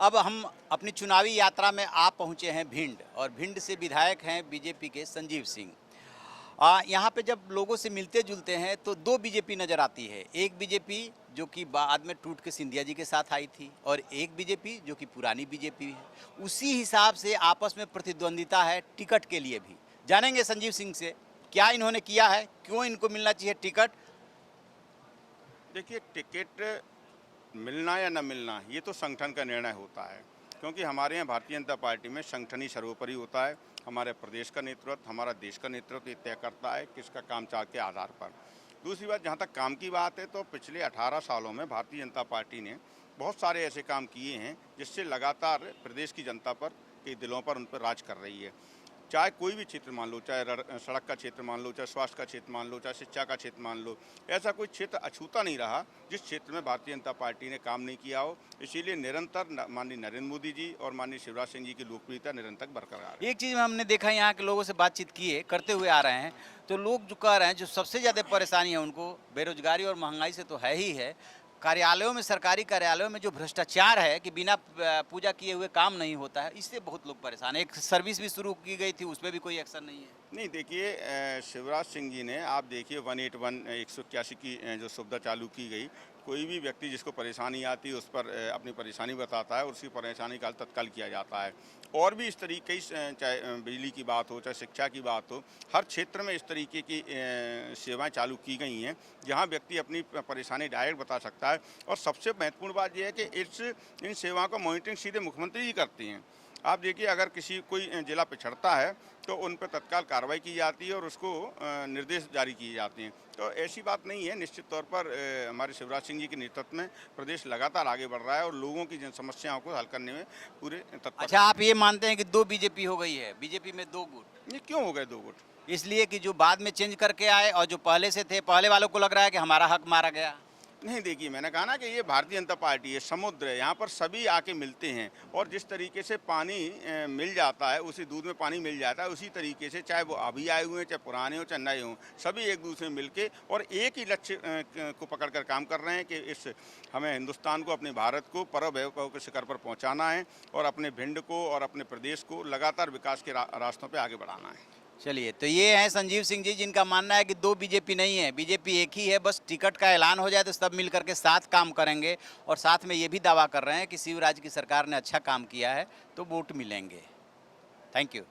अब हम अपनी चुनावी यात्रा में आप पहुंचे हैं भिंड और भिंड से विधायक हैं बीजेपी के संजीव सिंह। यहाँ पे जब लोगों से मिलते जुलते हैं तो दो बीजेपी नज़र आती है। एक बीजेपी जो कि बाद में टूट के सिंधिया जी के साथ आई थी और एक बीजेपी जो कि पुरानी बीजेपी है। उसी हिसाब से आपस में प्रतिद्वंदिता है टिकट के लिए भी। जानेंगे संजीव सिंह से क्या इन्होंने किया है, क्यों इनको मिलना चाहिए टिकट। देखिए, टिकट मिलना या न मिलना ये तो संगठन का निर्णय होता है, क्योंकि हमारे यहाँ भारतीय जनता पार्टी में संगठन ही सर्वोपरि होता है। हमारे प्रदेश का नेतृत्व, हमारा देश का नेतृत्व ये तय करता है किसका काम चाह के आधार पर। दूसरी बात, जहाँ तक काम की बात है तो पिछले 18 सालों में भारतीय जनता पार्टी ने बहुत सारे ऐसे काम किए हैं जिससे लगातार प्रदेश की जनता पर के दिलों पर उन पर राज कर रही है। चाहे कोई भी क्षेत्र मान लो, चाहे सड़क का क्षेत्र मान लो, चाहे स्वास्थ्य का क्षेत्र मान लो, चाहे शिक्षा का क्षेत्र मान लो, ऐसा कोई क्षेत्र अछूता नहीं रहा जिस क्षेत्र में भारतीय जनता पार्टी ने काम नहीं किया हो। इसीलिए निरंतर माननीय नरेंद्र मोदी जी और माननीय शिवराज सिंह जी की लोकप्रियता निरंतर बरकरार है। एक चीज़ हमने देखा यहाँ के लोगों से बातचीत किए करते हुए आ रहे हैं तो लोग जो कह रहे हैं जो सबसे ज़्यादा परेशानी है उनको बेरोजगारी और महंगाई से तो है ही है। कार्यालयों में, सरकारी कार्यालयों में जो भ्रष्टाचार है कि बिना पूजा किए हुए काम नहीं होता है, इससे बहुत लोग परेशान हैं। एक सर्विस भी शुरू की गई थी, उसमें भी कोई एक्शन नहीं है। नहीं, देखिए, शिवराज सिंह जी ने, आप देखिए 181 181 की जो सुविधा चालू की गई, कोई भी व्यक्ति जिसको परेशानी आती है उस पर अपनी परेशानी बताता है और उसकी परेशानी का हल तत्काल किया जाता है। और भी इस तरीके चाहे बिजली की बात हो, चाहे शिक्षा की बात हो, हर क्षेत्र में इस तरीके की सेवाएं चालू की गई हैं जहां व्यक्ति अपनी परेशानी डायरेक्ट बता सकता है। और सबसे महत्वपूर्ण बात यह है कि इन सेवाओं का मॉनिटरिंग सीधे मुख्यमंत्री जी करते हैं। आप देखिए, अगर कोई जिला पिछड़ता है तो उन पर तत्काल कार्रवाई की जाती है और उसको निर्देश जारी किए जाते हैं। तो ऐसी बात नहीं है, निश्चित तौर पर हमारे शिवराज सिंह जी के नेतृत्व में प्रदेश लगातार आगे बढ़ रहा है और लोगों की जन समस्याओं को हल करने में पूरे तत्पर। अच्छा, आप ये मानते हैं कि दो बीजेपी हो गई है, बीजेपी में दो गुट? ये क्यों हो गए दो गुट? इसलिए कि जो बाद में चेंज करके आए और जो पहले से थे, पहले वालों को लग रहा है कि हमारा हक मारा गया। नहीं, देखिए, मैंने कहा ना कि ये भारतीय जनता पार्टी है, समुद्र है, यहाँ पर सभी आके मिलते हैं और जिस तरीके से पानी मिल जाता है, उसी दूध में पानी मिल जाता है, उसी तरीके से चाहे वो अभी आए हुए हैं, चाहे पुराने हों, चाहे नए हों, सभी एक दूसरे में मिलके और एक ही लक्ष्य को पकड़ कर काम कर रहे हैं कि हमें हिंदुस्तान को, अपने भारत को परम वैभव के शिखर पर पहुँचाना है और अपने भिंड को और अपने प्रदेश को लगातार विकास के रास्तों पर आगे बढ़ाना है। चलिए, तो ये हैं संजीव सिंह जी, जिनका मानना है कि दो बीजेपी नहीं है, बीजेपी एक ही है। बस टिकट का ऐलान हो जाए तो सब मिल करके साथ काम करेंगे और साथ में ये भी दावा कर रहे हैं कि शिवराज की सरकार ने अच्छा काम किया है तो वोट मिलेंगे। Thank you.